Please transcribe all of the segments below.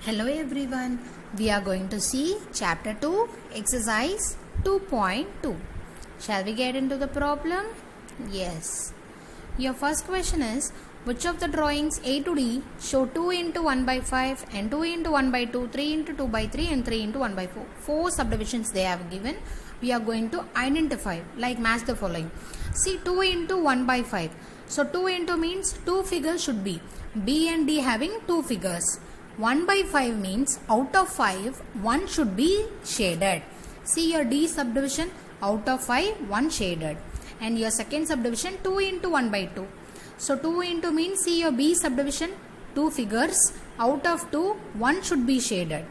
Hello everyone, we are going to see chapter 2 exercise 2.2. Shall we get into the problem? Yes. Your first question is, which of the drawings A to D show 2 into 1 by 5 and 2 into 1 by 2, 3 into 2 by 3 and 3 into 1 by 4. 4 subdivisions they have given. We are going to identify, like match the following. See 2 into 1 by 5. So 2 into means 2 figures should be B and D having 2 figures. 1 by 5 means out of 5, 1 should be shaded. See your D subdivision, out of 5, 1 shaded. And your second subdivision, 2 into 1 by 2. So 2 into means, see your B subdivision, 2 figures, out of 2, 1 should be shaded.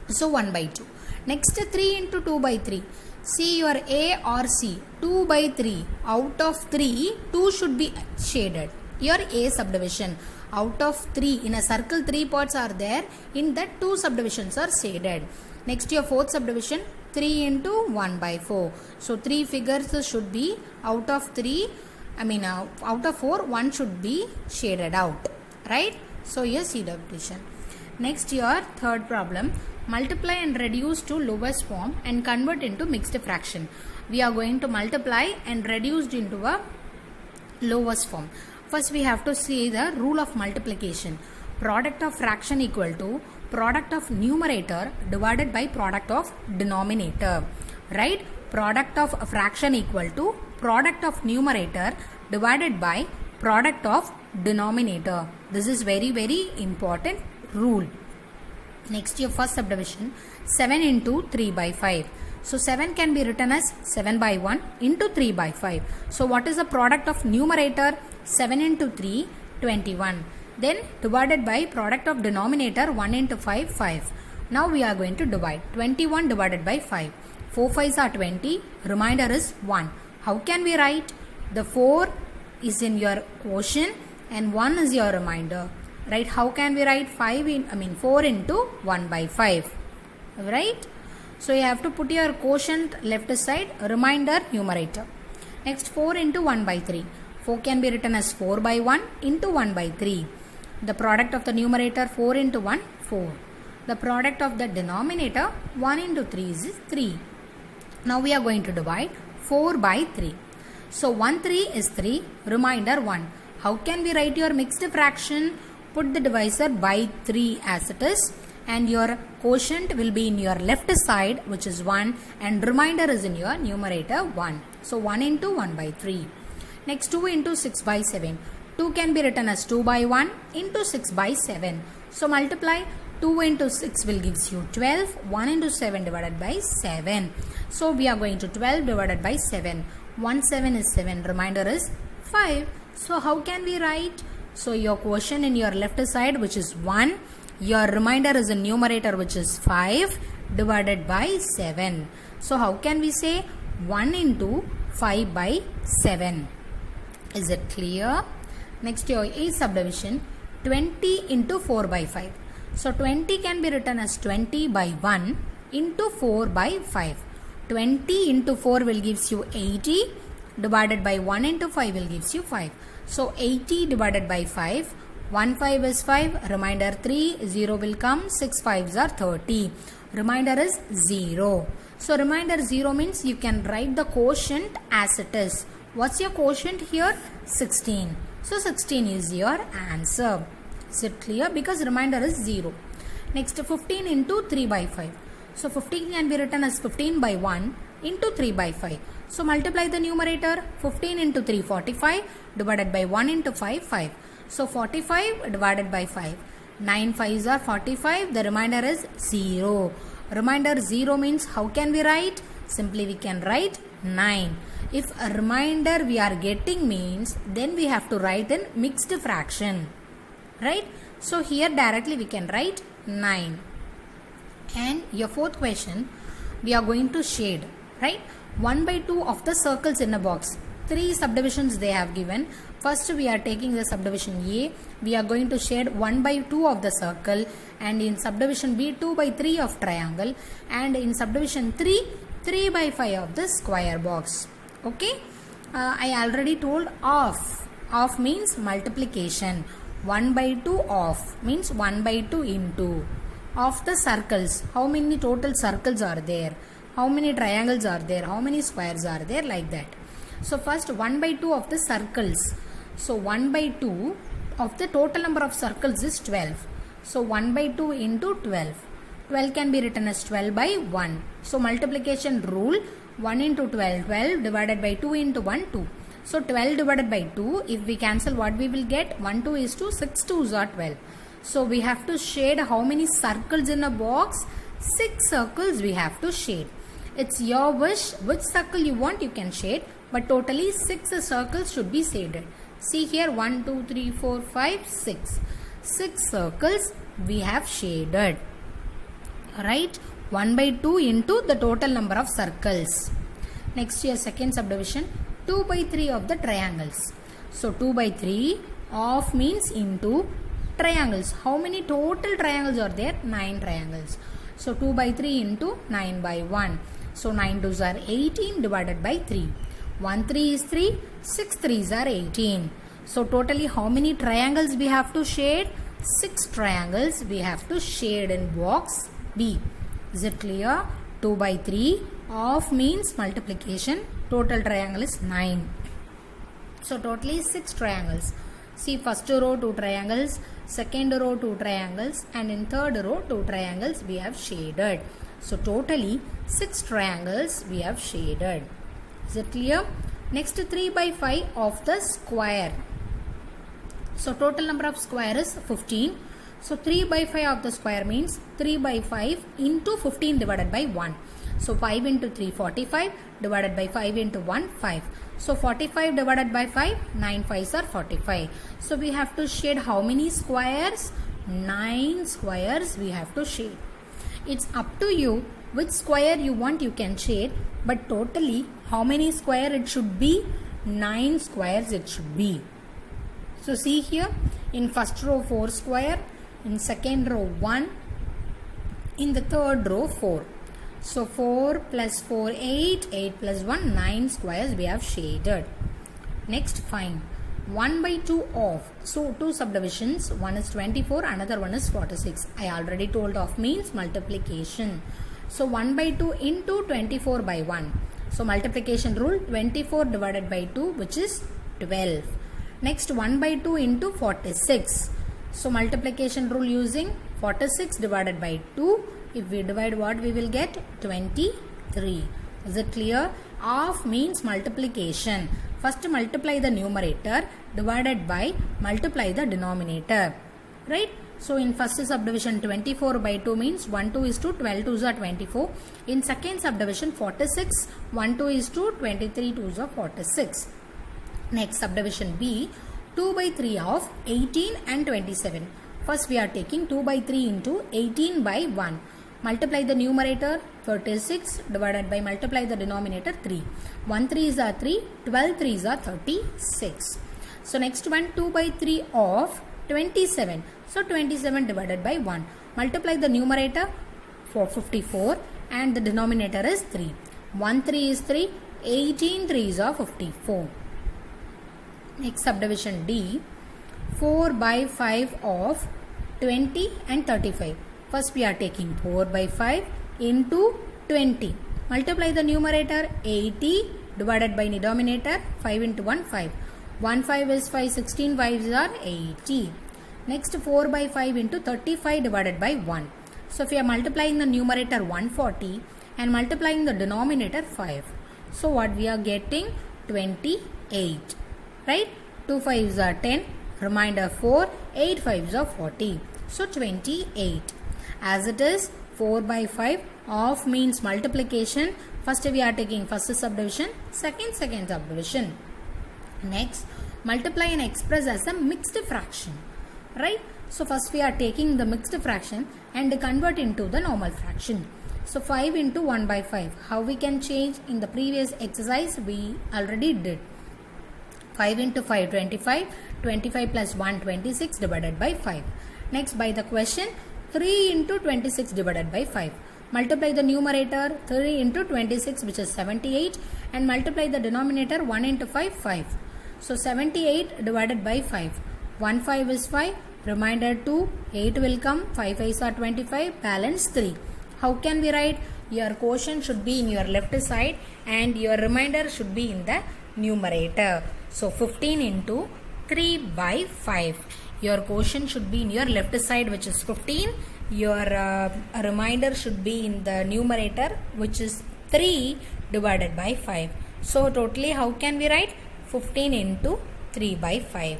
So 1 by 2. Next 3 into 2 by 3. See your A or C, 2 by 3, out of 3, 2 should be shaded. Your A subdivision, out of 3, in a circle 3 parts are there, in that 2 subdivisions are shaded. Next your fourth subdivision, 3 into 1 by 4. So 3 figures should be out of 3, out of 4, 1 should be shaded out, right? So your C subdivision. Next your third problem, multiply and reduce to lowest form and convert into mixed fraction. We are going to multiply and reduce into a lowest form. First we have to see the rule of multiplication. Product of fraction equal to product of numerator divided by product of denominator. Right? Product of fraction equal to product of numerator divided by product of denominator. This is very important rule. Next your first subdivision, 7 into 3 by 5. So 7 can be written as 7 by 1 into 3 by 5. So what is the product of numerator? 7 into 3, 21. Then divided by product of denominator, 1 into 5, 5. Now we are going to divide. 21 divided by 5. 4 5s are 20. Remainder is 1. How can we write? The 4 is in your quotient and 1 is your remainder. Right? How can we write 4 into 1 by 5? Right? So you have to put your quotient left side, remainder numerator. Next 4 into 1 by 3. 4 can be written as 4 by 1 into 1 by 3. The product of the numerator 4 into 1, 4. The product of the denominator 1 into 3 is 3. Now we are going to divide 4 by 3. So 1 3 is 3, remainder 1. How can we write your mixed fraction? Put the divisor by 3 as it is. And your quotient will be in your left side, which is 1, and remainder is in your numerator 1. So 1 into 1 by 3. Next 2 into 6 by 7. 2 can be written as 2 by 1 into 6 by 7. So multiply 2 into 6 will gives you 12. 1 into 7 divided by 7. So we are going to 12 divided by 7. 1 7 is 7. Remainder is 5. So how can we write? So your quotient in your left side, which is 1. Your remainder is a numerator, which is 5 divided by 7. So how can we say 1 into 5 by 7? Is it clear? Next your A subdivision, 20 into 4 by 5. So 20 can be written as 20 by 1 into 4 by 5. 20 into 4 will gives you 80 divided by 1 into 5 will gives you 5. So 80 divided by 5. 1 5 is 5, remainder 3, 0 will come, 6 5s are 30. Remainder is 0. So remainder 0 means you can write the quotient as it is. What's your quotient here? 16. So 16 is your answer. Is it clear? Because remainder is 0. Next 15 into 3 by 5. So 15 can be written as 15 by 1 into 3 by 5. So multiply the numerator, 15 into 3, 45 divided by 1 into 5, 5. So 45 divided by 5. 9 5s are 45. The remainder is 0. Remainder 0 means how can we write? Simply we can write 9. If a remainder we are getting means, then we have to write in mixed fraction. Right? So here directly we can write 9. And your fourth question, we are going to shade. Right? 1 by 2 of the circles in a box. 3 subdivisions they have given. First we are taking the subdivision A. We are going to shade 1 by 2 of the circle, and in subdivision B 2 by 3 of triangle, and in subdivision 3 3 by 5 of the square box. Okay. I already told off. Off means multiplication. 1 by 2 off means 1 by 2 into. of the circles. How many total circles are there? How many triangles are there? How many squares are there? Like that. So first 1 by 2 of the circles. So 1 by 2 of the total number of circles is 12. So 1 by 2 into 12. 12 can be written as 12 by 1. So multiplication rule, 1 into 12, 12 divided by 2 into 1, 2. So 12 divided by 2, if we cancel, what we will get? 1 2 is 2, 6 2s are 12. So we have to shade how many circles in a box? 6 circles we have to shade. It's your wish, which circle you want you can shade, but totally 6 circles should be shaded. See here, 1 2 3 4 5 6. 6 circles we have shaded. Right? 1 by 2 into the total number of circles. Next here, second subdivision, 2 by 3 of the triangles. So 2 by 3 of means into triangles. How many total triangles are there? 9 triangles. So 2 by 3 into 9 by 1. So 9 2s are 18 divided by 3. 1 3 is 3, 6 3s are 18. So totally how many triangles we have to shade? 6 triangles we have to shade in box B. Is it clear? 2 by 3 of means multiplication. Total triangle is 9. So totally 6 triangles. See, first row 2 triangles, second row 2 triangles, and in third row 2 triangles we have shaded. So totally 6 triangles we have shaded. Is it clear? Next 3 by 5 of the square. So total number of square is 15. So 3 by 5 of the square means 3 by 5 into 15 divided by 1. So 5 into 3, 45 divided by 5 into 1, 5. So 45 divided by 5, 9 5s are 45. So we have to shade how many squares? 9 squares we have to shade. It's up to you which square you want you can shade, but totally how many square it should be? 9 squares it should be. So see here, in first row 4 square, in second row 1, in the third row 4. So 4 plus 4 8, 8 plus 1 9 squares we have shaded. Next find 1 by 2 of. So 2 subdivisions, one is 24, another one is 46. I already told of means multiplication. So 1 by 2 into 24 by 1. So multiplication rule, 24 divided by 2, which is 12. Next 1 by 2 into 46. So multiplication rule using 46 divided by 2. If we divide, what we will get? 23. Is it clear? Of means multiplication. First multiply the numerator divided by multiply the denominator. Right? So in first subdivision 24 by 2 means 1 2 is to 12 2s are 24. In second subdivision 46, 1 2 is to 23 2s are 46. Next subdivision B, 2 by 3 of 18 and 27. First we are taking 2 by 3 into 18 by 1. Multiply the numerator 36 divided by multiply the denominator 3. 1 3s are 3, 12 3s are 36. So next one 2 by 3 of 27. So 27 divided by 1. Multiply the numerator for 54 and the denominator is 3. 1 3 is 3, 18 3s are 54. Next subdivision D, 4 by 5 of 20 and 35. First we are taking 4 by 5 into 20. Multiply the numerator 80 divided by denominator 5 into 1 5. 1 5 is 5, 16 5s are 80. Next 4 by 5 into 35 divided by 1. So if we are multiplying the numerator 140 and multiplying the denominator 5. So what we are getting? 28. Right? 2 5s are 10. Remainder 4. 8 5s are 40. So 28. As it is 4 by 5 of means multiplication. First we are taking first subdivision, second subdivision. Next multiply and express as a mixed fraction. Right? So first we are taking the mixed fraction and convert into the normal fraction. So 5 into 1 by 5. How we can change? In the previous exercise we already did. 5 into 5 25. 25 plus 1 26 divided by 5. Next by the question 3 into 26 divided by 5. Multiply the numerator 3 into 26 which is 78 and multiply the denominator 1 into 5 5. So 78 divided by 5. 1 5 is 5. Remainder 2, 8 will come, 5 5s are 25, balance 3. How can we write? Your quotient should be in your left side and your remainder should be in the numerator. So 15 into 3 by 5. Your quotient should be in your left side, which is 15. Your remainder should be in the numerator, which is 3 divided by 5. So totally how can we write? 15 into 3 by 5.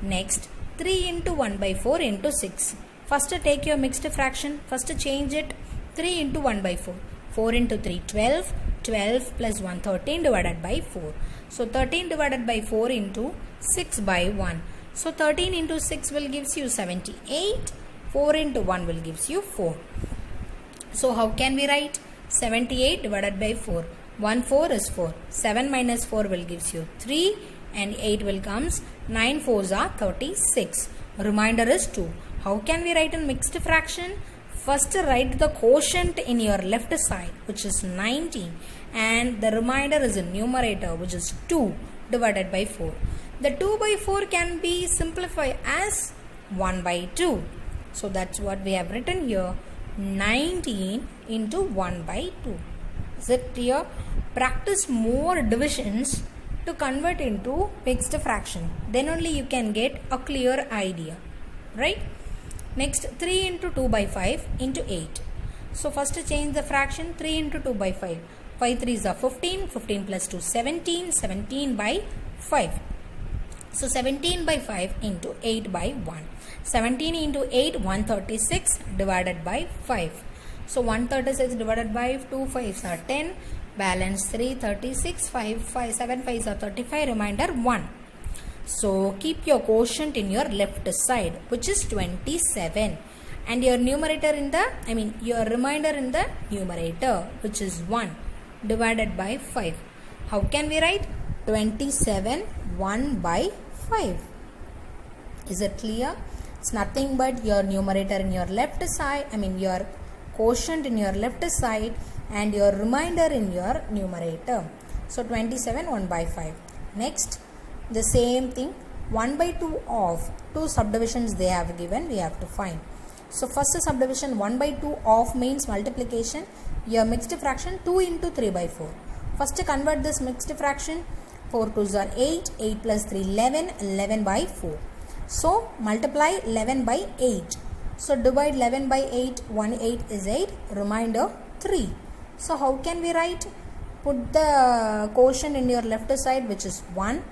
Next, 3 into 1 by 4 into 6. First take your mixed fraction. First change it. 3 into 1 by 4. 4 into 3, 12. 12 plus 1, 13 divided by 4. So 13 divided by 4 into 6 by 1. So 13 into 6 will gives you 78. 4 into 1 will gives you 4. So how can we write? 78 divided by 4. 1 4 is 4. 7 minus 4 will gives you 3 and 8 will comes. 9 4s are 36. Remainder is 2. How can we write in mixed fraction? First write the quotient in your left side, which is 19, and the remainder is in numerator, which is 2 divided by 4. The 2 by 4 can be simplified as 1 by 2. So that's what we have written here, 19 into 1 by 2. Is it clear? Practice more divisions to convert into mixed fraction. Then only you can get a clear idea, right? Next, 3 into 2 by 5 into 8. So first change the fraction. 3 into 2 by 5. 5 3s are 15. 15 plus 2, 17. 17 by 5. So 17 by 5 into 8 by 1. 17 into 8, 136 divided by 5. So 136 divided by 2 5s are 10. Balance 3, 36. 7 5s are 35. Remainder 1. So keep your quotient in your left side, which is 27, and your numerator in the, your remainder in the numerator, which is 1 divided by 5. How can we write? 27 1 by 5. Is it clear? It's nothing but your numerator in your left side, your quotient in your left side and your remainder in your numerator. So 27 1 by 5. Next, the same thing, 1 by 2 of 2 subdivisions they have given, we have to find. So first subdivision, 1 by 2 of means multiplication. Your mixed fraction 2 into 3 by 4. First convert this mixed fraction. 4 2s are 8. 8 plus 3, 11. 11 by 4. So multiply 11 by 8. So divide 11 by 8. 1 8 is 8. Remainder 3. So how can we write? Put the quotient in your left side, which is 1.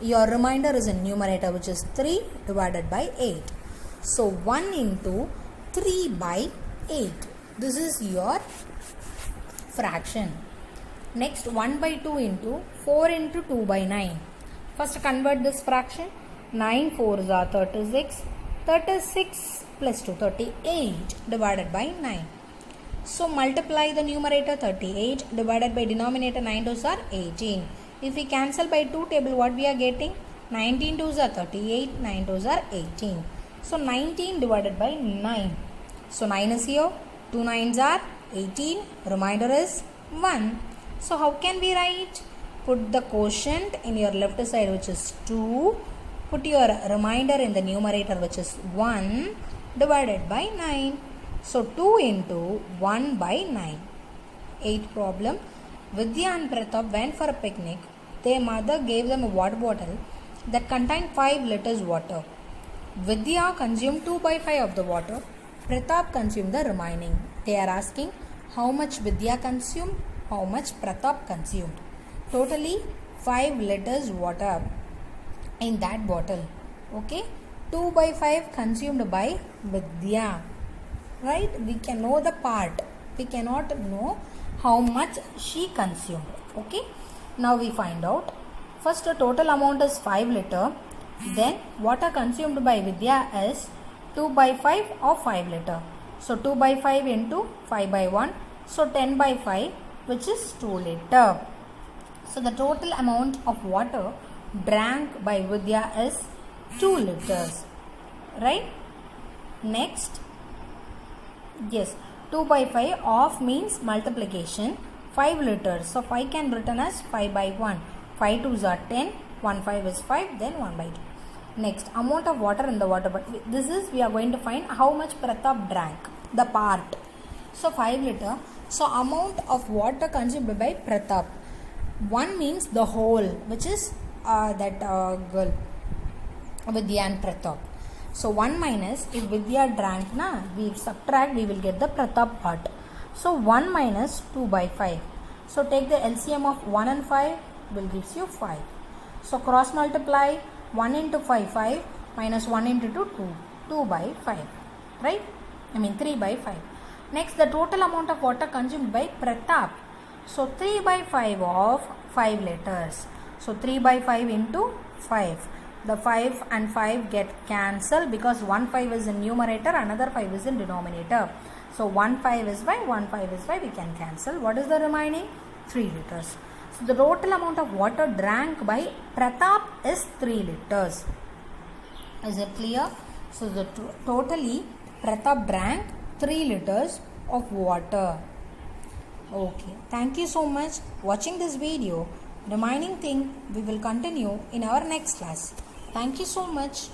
Your remainder is in numerator, which is 3 divided by 8. So 1 into 3 by 8. This is your fraction. Next, 1 by 2 into 4 into 2 by 9. First convert this fraction. 9 4s are 36. 36 plus 2, 38 divided by 9. So multiply the numerator, 38 divided by denominator, 9 2s are 18. If we cancel by 2 table, what we are getting? 19 2s are 38, 9 2s are 18. So 19 divided by 9. So 9 is here, 2 9s are 18, remainder is 1. So how can we write? Put the quotient in your left side, which is 2. Put your remainder in the numerator, which is 1 divided by 9. So 2 into 1 by 9. 8th problem. Vidya and Pratap went for a picnic. Their mother gave them a water bottle that contained 5 liters water. Vidya consumed 2 by 5 of the water. Pratap consumed the remaining. They are asking how much Vidya consumed, how much Pratap consumed. Totally 5 liters water in that bottle. Okay. 2 by 5 consumed by Vidya. Right? We can know the part. We cannot know how much she consumed. Okay. Now we find out. First, the total amount is 5 liter. Then water consumed by Vidya is 2 by 5 or 5 liter. So 2 by 5 into 5 by 1. So 10 by 5, which is 2 liter. So the total amount of water drank by Vidya is 2 liters. Right? Next. Yes. 2 by 5 of means multiplication. 5 liters. So 5 can be written as 5 by 1. 5 2s are 10. 1 5 is 5. Then 1 by 2. Next, amount of water in the water bottle. This is, we are going to find how much Pratap drank, the part. So 5 liter. So amount of water consumed by Pratap. 1 means the whole, which is that girl, Vidya and Pratap. So 1 minus, if Vidya drank, we subtract, we will get the Pratap part. So 1 minus 2 by 5. So take the LCM of 1 and 5, will gives you 5. So cross multiply, 1 into 5, 5, minus 1 into 2, 2 by 5, right? 3 by 5. Next, the total amount of water consumed by Pratap. So 3 by 5 of 5 liters. So 3 by 5 into 5. The 5 and 5 get cancelled because 1 5 is in numerator, another 5 is in denominator. So 1 5 is 5, 1 5 is 5, we can cancel. What is the remaining? 3 liters. So the total amount of water drank by Pratap is 3 liters. Is it clear? So the totally Pratap drank 3 liters of water. Okay. Thank you so much watching this video. Remaining thing we will continue in our next class. Thank you so much.